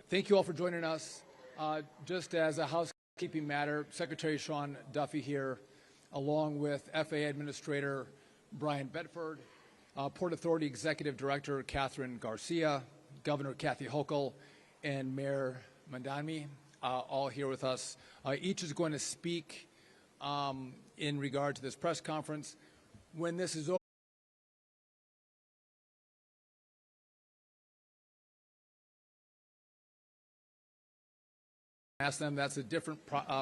Thank you all for joining us. Just as a housekeeping matter, Secretary Sean Duffy here, along with FAA Administrator Brian Bedford, Port Authority Executive Director Catherine Garcia, Governor Kathy Hochul, and Mayor Mandami, all here with us. Each is going to speak in regard to this press conference. When this is over, ask them, that's a different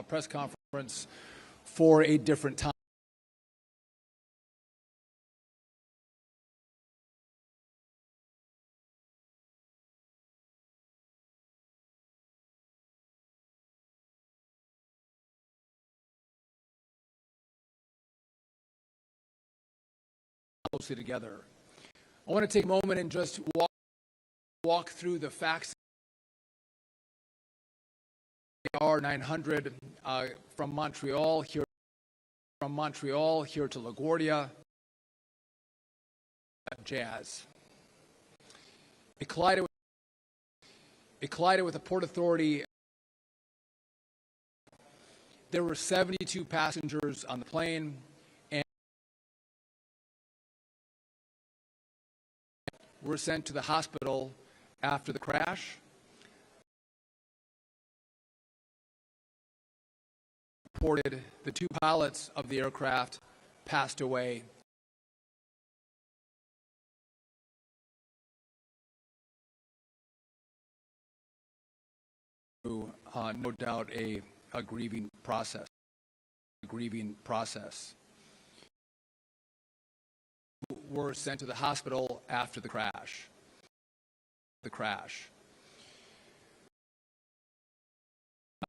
press conference for a different time. Closely together. I want to take a moment and just walk through the facts. R900 from Montreal here to LaGuardia. Jazz. It collided with the Port Authority. There were 72 passengers on the plane, and were sent to the hospital after the crash. Reported the two pilots of the aircraft passed away. No doubt a grieving process. Were sent to the hospital after the crash.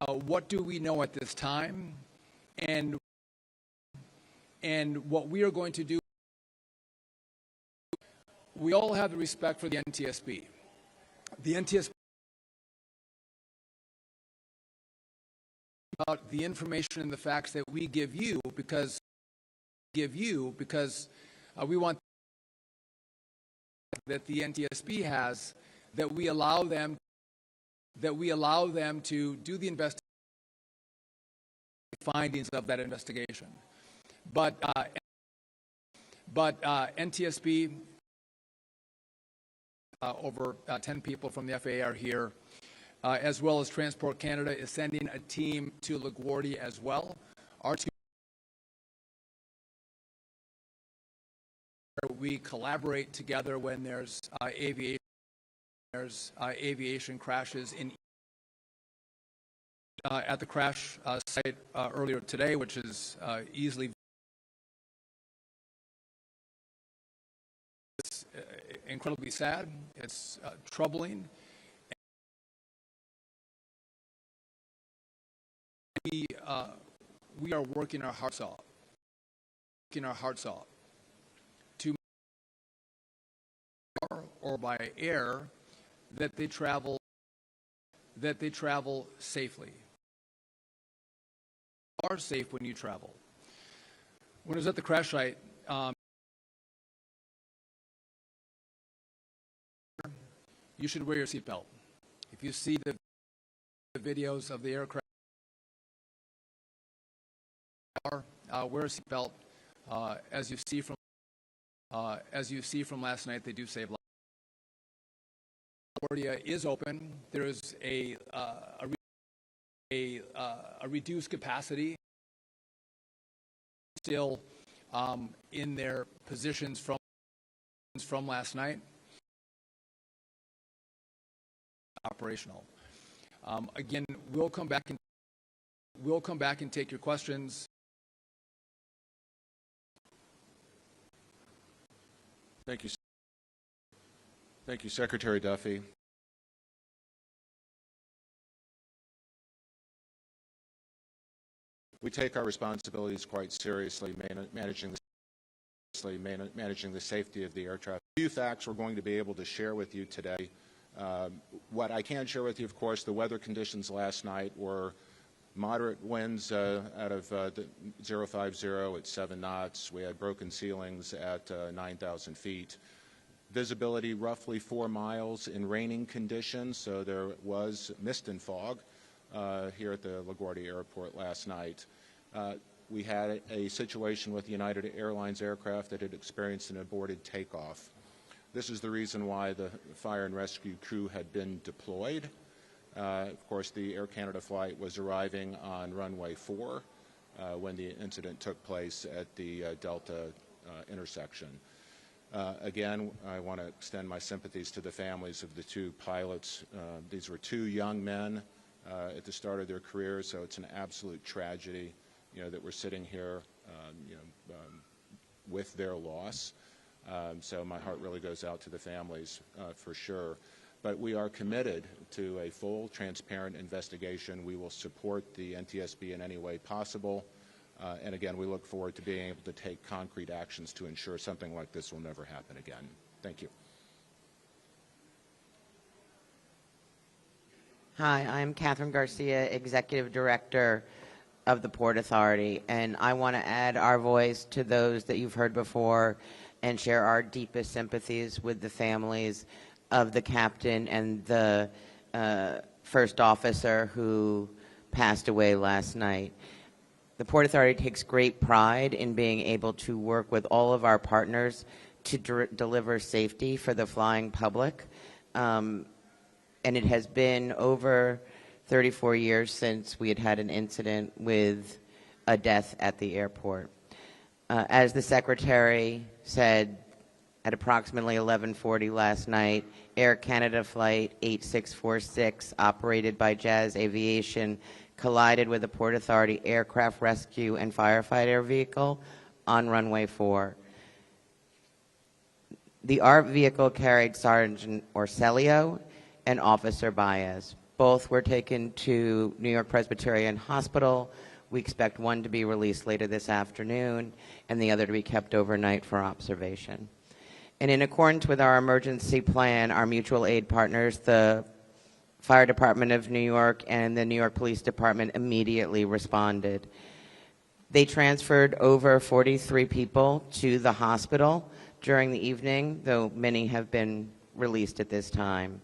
What do we know at this time? And what we are going to do, we all have the respect for the NTSB. The NTSB about the information and the facts that we give you because we want that the NTSB has, that we allow them to do the investigation, findings of that investigation. But NTSB, over 10 people from the FAA are here, as well as Transport Canada is sending a team to LaGuardia as well. Our team, we collaborate together when there's aviation crashes in at the crash site earlier today, which is easily it's incredibly sad. It's troubling. We are working our hearts off to or by air that they travel safely. You are safe when you travel. When I was at the crash site, you should wear your seatbelt. If you see the videos of the aircraft, wear a seatbelt. As you see from last night, they do save lives. LaGuardia is open. There is a reduced capacity still in their positions from last night. Operational. Again, we'll come back and take your questions. Thank you, Secretary Duffy. We take our responsibilities quite seriously, managing the safety of the air traffic. A few facts we're going to be able to share with you today. What I can share with you, of course, the weather conditions last night were moderate winds out of 050 at 7 knots. We had broken ceilings at 9,000 feet. visibility roughly 4 miles in raining conditions, so there was mist and fog here at the LaGuardia Airport last night. We had a situation with United Airlines aircraft that had experienced an aborted takeoff. This is the reason why the fire and rescue crew had been deployed. Of course, the Air Canada flight was arriving on runway 4 when the incident took place at the Delta intersection. Again, I want to extend my sympathies to the families of the two pilots. These were two young men at the start of their careers, so it's an absolute tragedy, that we're sitting here, with their loss. So my heart really goes out to the families for sure. But we are committed to a full, transparent investigation. We will support the NTSB in any way possible. And again, we look forward to being able to take concrete actions to ensure something like this will never happen again. Thank you. Hi, I'm Catherine Garcia, Executive Director of the Port Authority, and I want to add our voice to those that you've heard before and share our deepest sympathies with the families of the captain and the first officer who passed away last night. The Port Authority takes great pride in being able to work with all of our partners to deliver safety for the flying public. And it has been over 34 years since we had an incident with a death at the airport. As the Secretary said, at approximately 11:40 last night, Air Canada Flight 8646, operated by Jazz Aviation, collided with a Port Authority aircraft rescue and firefighter vehicle on runway 4. The ARP vehicle carried Sergeant Orselio and Officer Baez. Both were taken to New York Presbyterian Hospital. We expect one to be released later this afternoon and the other to be kept overnight for observation. And in accordance with our emergency plan, our mutual aid partners, the Fire Department of New York and the New York Police Department, immediately responded. They transferred over 43 people to the hospital during the evening, though many have been released at this time.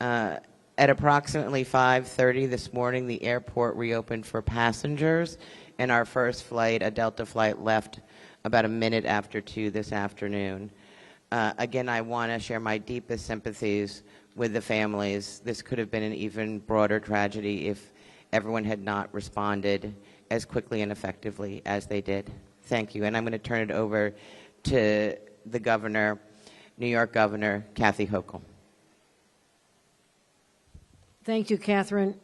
At approximately 5:30 this morning, the airport reopened for passengers, and our first flight, a Delta flight, left about a minute after 2 this afternoon. Again, I want to share my deepest sympathies with the families. This could have been an even broader tragedy if everyone had not responded as quickly and effectively as they did. Thank you. And I'm going to turn it over to the governor, New York Governor Kathy Hochul. Thank you, Catherine.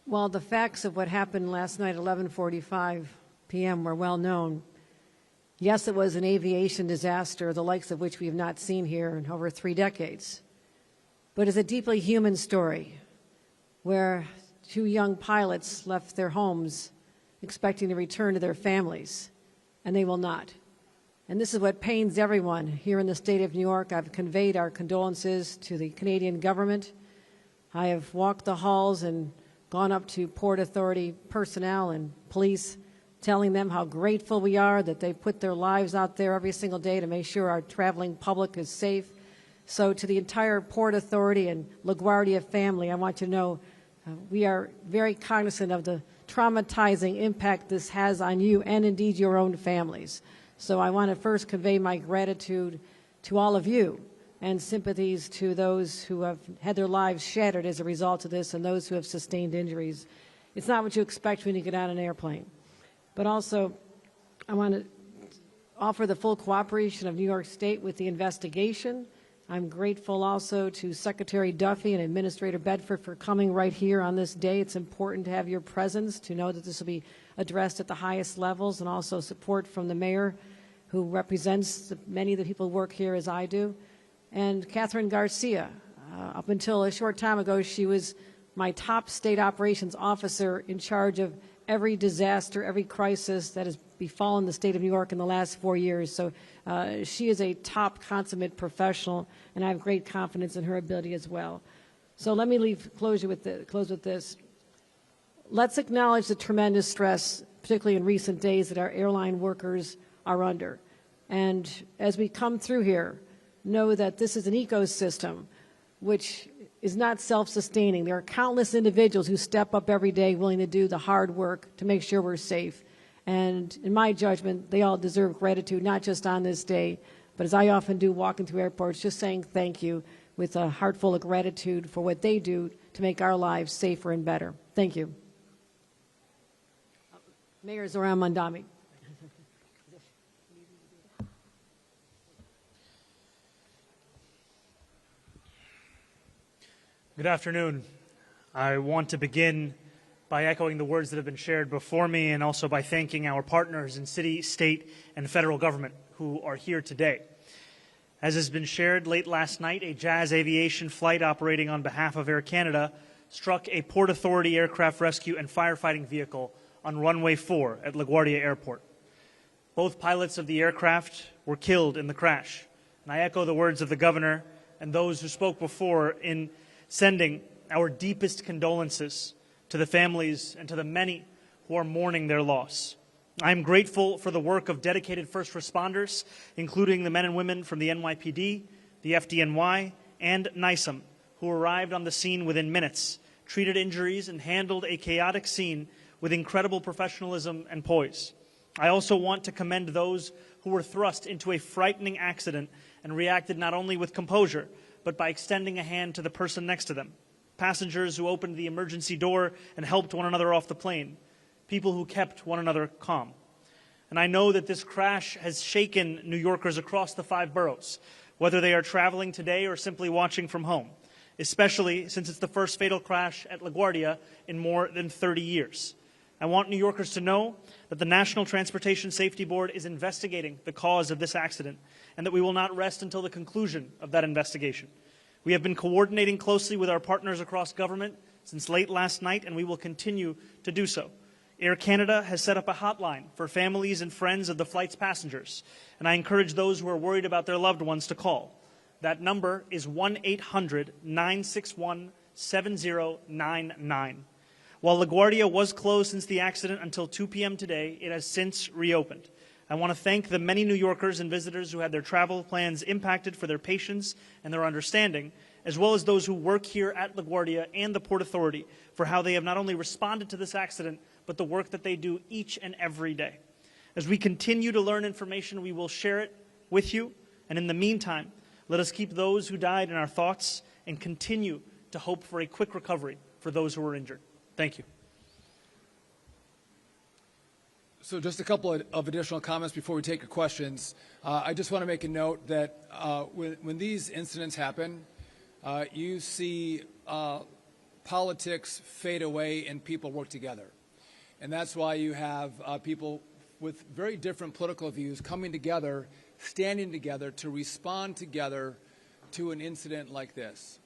While the facts of what happened last night at 11:45 p.m. were well known, yes, it was an aviation disaster, the likes of which we have not seen here in over 3 decades. But it's a deeply human story where 2 young pilots left their homes expecting to return to their families, and they will not. And this is what pains everyone here in the state of New York. I've conveyed our condolences to the Canadian government. I have walked the halls and gone up to Port Authority personnel and police, telling them how grateful we are that they put their lives out there every single day to make sure our traveling public is safe. So to the entire Port Authority and LaGuardia family, I want you to know we are very cognizant of the traumatizing impact this has on you and indeed your own families. So I want to first convey my gratitude to all of you and sympathies to those who have had their lives shattered as a result of this and those who have sustained injuries. It's not what you expect when you get on an airplane. But also, I want to offer the full cooperation of New York State with the investigation. I'm grateful also to Secretary Duffy and Administrator Bedford for coming right here on this day. It's important to have your presence, to know that this will be addressed at the highest levels, and also support from the mayor, who represents many of the people who work here as I do. And Catherine Garcia, up until a short time ago, she was my top state operations officer in charge of every disaster, every crisis that has befallen the state of New York in the last 4 years. So she is a top consummate professional, and I have great confidence in her ability as well. So let me close with this. Let's acknowledge the tremendous stress, particularly in recent days, that our airline workers are under. And as we come through here, know that this is an ecosystem which is not self-sustaining. There are countless individuals who step up every day willing to do the hard work to make sure we're safe. And in my judgment, they all deserve gratitude, not just on this day, but as I often do walking through airports, just saying thank you with a heart full of gratitude for what they do to make our lives safer and better. Thank you. Mayor Zoran Mondami. Good afternoon. I want to begin by echoing the words that have been shared before me and also by thanking our partners in city, state, and federal government who are here today. As has been shared, late last night, a Jazz Aviation flight operating on behalf of Air Canada struck a Port Authority aircraft rescue and firefighting vehicle on runway 4 at LaGuardia Airport. Both pilots of the aircraft were killed in the crash. And I echo the words of the governor and those who spoke before in sending our deepest condolences to the families and to the many who are mourning their loss. I am grateful for the work of dedicated first responders, including the men and women from the NYPD, the FDNY, and NISM, who arrived on the scene within minutes, treated injuries, and handled a chaotic scene with incredible professionalism and poise. I also want to commend those who were thrust into a frightening accident and reacted not only with composure, but by extending a hand to the person next to them. Passengers who opened the emergency door and helped one another off the plane. People who kept one another calm. And I know that this crash has shaken New Yorkers across the 5 boroughs, whether they are traveling today or simply watching from home, especially since it's the first fatal crash at LaGuardia in more than 30 years. I want New Yorkers to know that the National Transportation Safety Board is investigating the cause of this accident and that we will not rest until the conclusion of that investigation. We have been coordinating closely with our partners across government since late last night, and we will continue to do so. Air Canada has set up a hotline for families and friends of the flight's passengers, and I encourage those who are worried about their loved ones to call. That number is 1-800-961-7099. While LaGuardia was closed since the accident until 2 p.m. today, it has since reopened. I want to thank the many New Yorkers and visitors who had their travel plans impacted for their patience and their understanding, as well as those who work here at LaGuardia and the Port Authority for how they have not only responded to this accident, but the work that they do each and every day. As we continue to learn information, we will share it with you. And in the meantime, let us keep those who died in our thoughts and continue to hope for a quick recovery for those who were injured. Thank you. So just a couple of additional comments before we take your questions. I just want to make a note that when these incidents happen, you see politics fade away and people work together. And that's why you have people with very different political views coming together, standing together to respond together to an incident like this.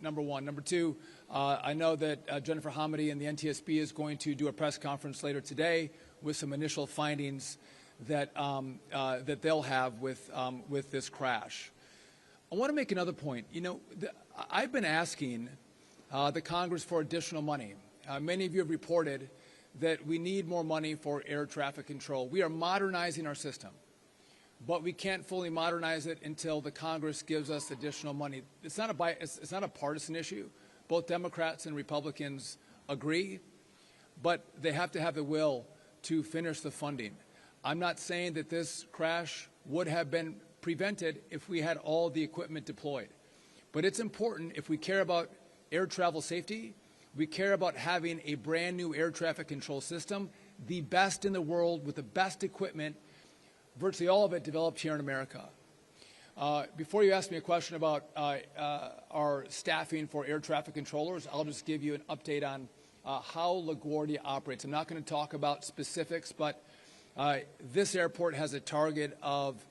Number one. Number two, I know that Jennifer Hamady and the NTSB is going to do a press conference later today with some initial findings that that they'll have with this crash. I want to make another point. You know, I've been asking the Congress for additional money. Many of you have reported that we need more money for air traffic control. We are modernizing our system, but we can't fully modernize it until the Congress gives us additional money. It's not a partisan issue. Both Democrats and Republicans agree, but they have to have the will to finish the funding. I'm not saying that this crash would have been prevented if we had all the equipment deployed. But it's important, if we care about air travel safety, we care about having a brand new air traffic control system, the best in the world with the best equipment, virtually all of it developed here in America. Before you ask me a question about our staffing for air traffic controllers, I'll just give you an update on how LaGuardia operates. I'm not going to talk about specifics, but this airport has a target of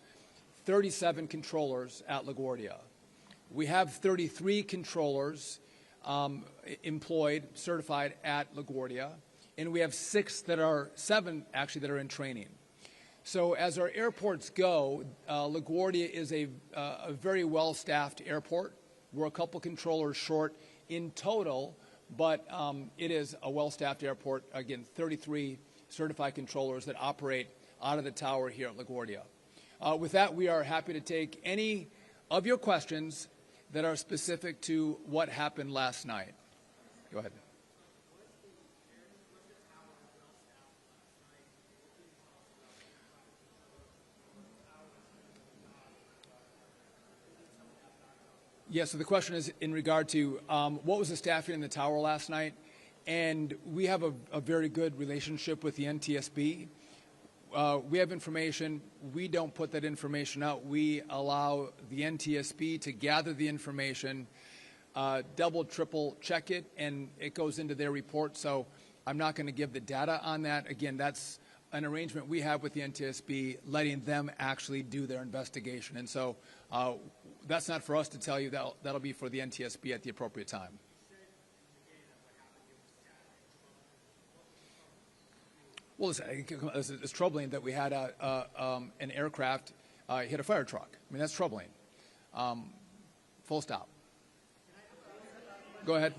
37 controllers at LaGuardia. We have 33 controllers employed, certified at LaGuardia, and we have seven actually that are in training. So as our airports go, LaGuardia is a very well-staffed airport. We're a couple controllers short in total, but it is a well-staffed airport. Again, 33 certified controllers that operate out of the tower here at LaGuardia. With that, we are happy to take any of your questions that are specific to what happened last night. Go ahead. Yeah, so the question is in regard to what was the staffing in the tower last night? And we have a very good relationship with the NTSB. We have information. We don't put that information out. We allow the NTSB to gather the information, double, triple check it, and it goes into their report. So I'm not going to give the data on that. Again, that's an arrangement we have with the NTSB, letting them actually do their investigation. And so that's not for us to tell you. That'll be for the NTSB at the appropriate time. Well, it's troubling that we had an aircraft hit a fire truck. I mean, that's troubling. Full stop. Go ahead.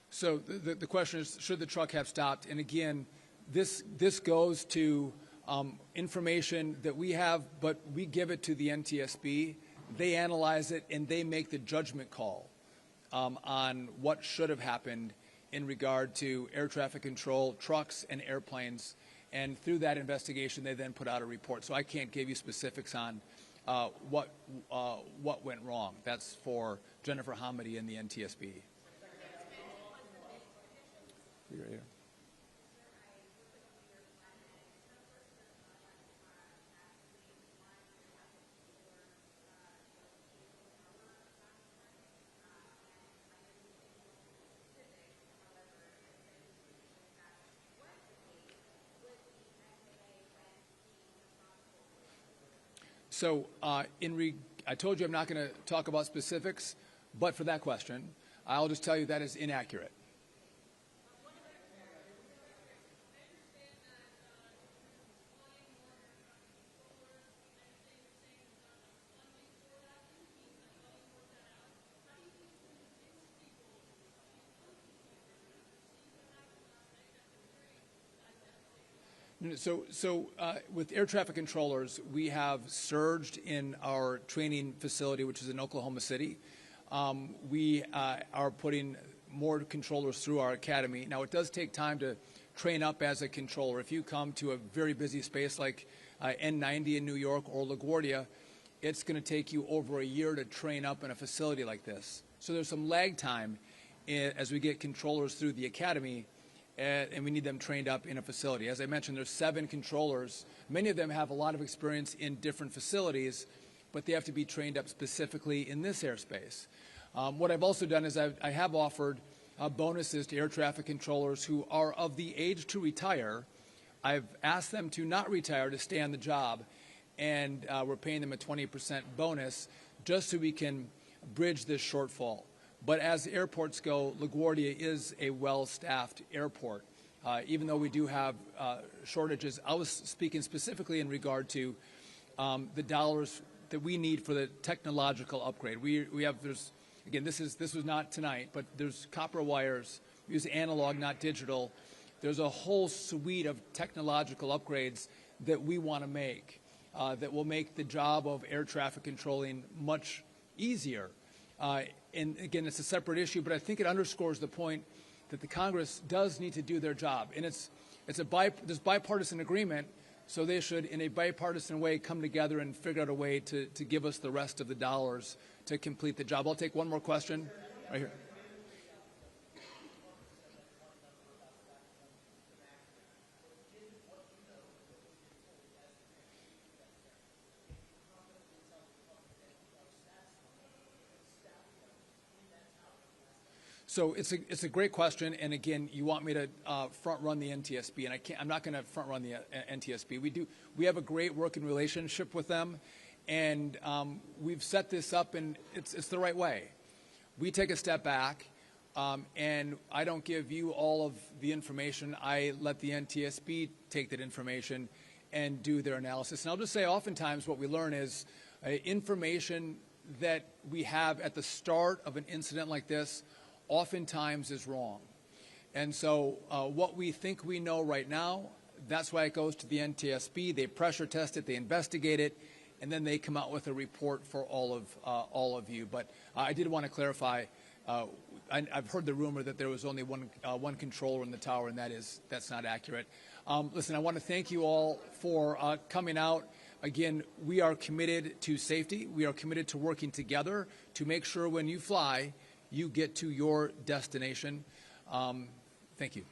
So the question is, should the truck have stopped? And again, this goes to information that we have, but we give it to the NTSB. They analyze it, and they make the judgment call on what should have happened in regard to air traffic control, trucks, and airplanes. And through that investigation, they then put out a report. So I can't give you specifics on what went wrong. That's for Jennifer Hamady and the NTSB. Right here. So I told you I'm not going to talk about specifics, but for that question, I'll just tell you that is inaccurate. So with air traffic controllers, we have surged in our training facility, which is in Oklahoma City. We are putting more controllers through our academy. Now, it does take time to train up as a controller. If you come to a very busy space like N90 in New York or LaGuardia, it's going to take you over a year to train up in a facility like this. So there's some lag time as we get controllers through the academy, and we need them trained up in a facility. As I mentioned, there's 7 controllers. Many of them have a lot of experience in different facilities, but they have to be trained up specifically in this airspace. What I've also done is I have offered bonuses to air traffic controllers who are of the age to retire. I've asked them to not retire, to stay on the job, and we're paying them a 20% bonus just so we can bridge this shortfall. But as airports go, LaGuardia is a well-staffed airport. Even though we do have shortages, I was speaking specifically in regard to the dollars that we need for the technological upgrade. Again, this was not tonight, but there's copper wires. We use analog, not digital. There's a whole suite of technological upgrades that we want to make that will make the job of air traffic controlling much easier. And again, it's a separate issue, but I think it underscores the point that the Congress does need to do their job. And there's bipartisan agreement, so they should, in a bipartisan way, come together and figure out a way to give us the rest of the dollars to complete the job. I'll take one more question right here. So it's a great question, and again, you want me to front run the NTSB, and I'm not going to front run the NTSB. We have a great working relationship with them, and we've set this up, and it's the right way. We take a step back, and I don't give you all of the information. I let the NTSB take that information and do their analysis. And I'll just say, oftentimes what we learn is information that we have at the start of an incident like this oftentimes is wrong. And so what we think we know right now, that's why it goes to the NTSB. They pressure test it, they investigate it, and then they come out with a report for all of you. But I did want to clarify. I've heard the rumor that there was only one controller in the tower, and that's not accurate. Listen, I want to thank you all for coming out. Again, we are committed to safety. We are committed to working together to make sure when you fly, you get to your destination. Thank you.